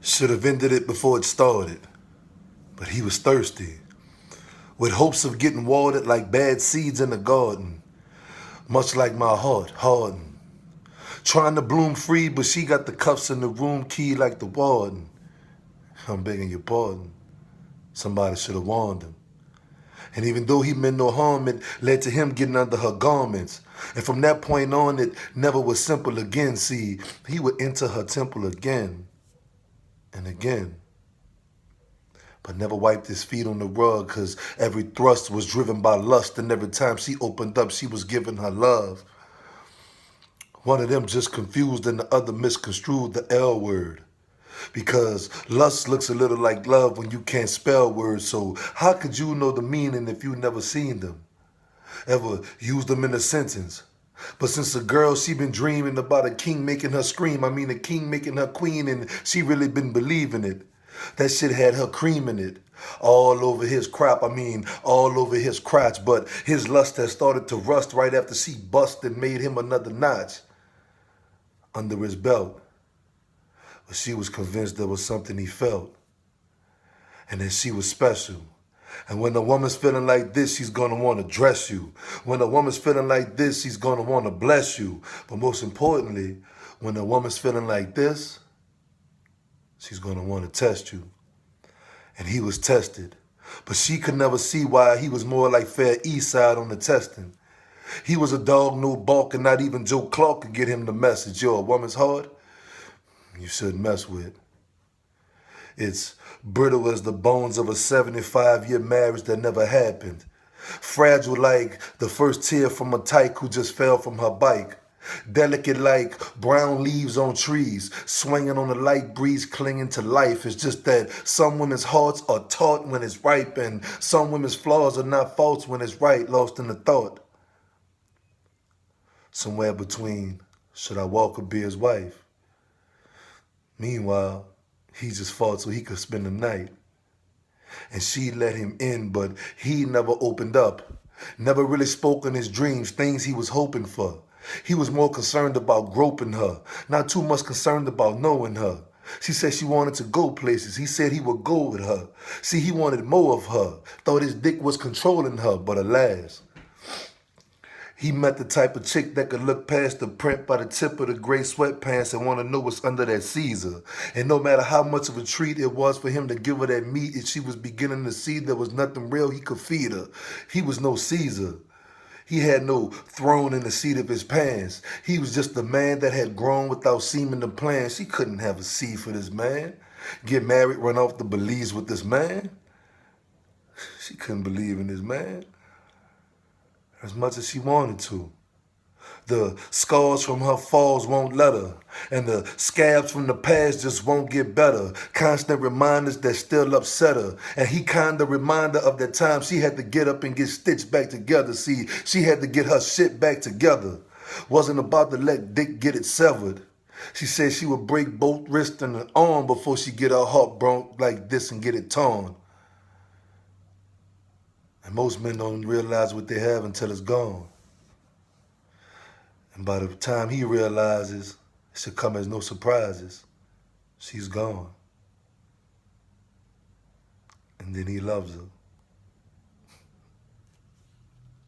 Should have ended it before it started, but he was thirsty, with hopes of getting watered like bad seeds in the garden, much like my heart hardened. Trying to bloom free, but she got the cuffs in the room key like the warden. I'm begging your pardon. Somebody should have warned him. And even though he meant no harm, it led to him getting under her garments. And from that point on, it never was simple again. See, he would enter her temple again and again, but never wiped his feet on the rug, cause every thrust was driven by lust, and every time she opened up, she was giving her love. One of them just confused and the other misconstrued the L word. Because lust looks a little like love when you can't spell words, so how could you know the meaning if you never seen them? Ever used them in a sentence? But since a girl, she been dreaming about a king making her scream. I mean, a king making her queen, and she really been believing it. That shit had her creaming it. All over his crop, I mean, all over his crotch. But his lust had started to rust right after she bust and made him another notch under his belt. But she was convinced there was something he felt, and that she was special. And when a woman's feeling like this, she's gonna wanna dress you. When a woman's feeling like this, she's gonna wanna bless you. But most importantly, when a woman's feeling like this, she's gonna wanna test you. And he was tested. But she could never see why he was more like Fair East Side on the testing. He was a dog, no bark, and not even Joe Clark could get him the message. Yo, a woman's heart, you shouldn't mess with. It's brittle as the bones of a 75-year marriage that never happened. Fragile like the first tear from a tyke who just fell from her bike. Delicate like brown leaves on trees, swinging on a light breeze, clinging to life. It's just that some women's hearts are taught when it's ripe, and some women's flaws are not faults when it's right, lost in the thought. Somewhere between, should I walk or be his wife? Meanwhile, he just fought so he could spend the night. And she let him in, but he never opened up. Never really spoke in his dreams, things he was hoping for. He was more concerned about groping her, not too much concerned about knowing her. She said she wanted to go places. He said he would go with her. See, he wanted more of her. Thought his dick was controlling her, but alas, he met the type of chick that could look past the print by the tip of the gray sweatpants and want to know what's under that Caesar. And no matter how much of a treat it was for him to give her that meat, if she was beginning to see there was nothing real he could feed her. He was no Caesar. He had no throne in the seat of his pants. He was just a man that had grown without seeming to plan. She couldn't have a seed for this man. Get married, run off to Belize with this man. She couldn't believe in this man as much as she wanted to. The scars from her falls won't let her, and the scabs from the past just won't get better. Constant reminders that still upset her, and he kinda reminder of that time she had to get up and get stitched back together. See, she had to get her shit back together. Wasn't about to let Dick get it severed. She said she would break both wrists and an arm before she get her heart broke like this and get it torn. And most men don't realize what they have until it's gone. And by the time he realizes, it should come as no surprises. She's gone. And then he loves her.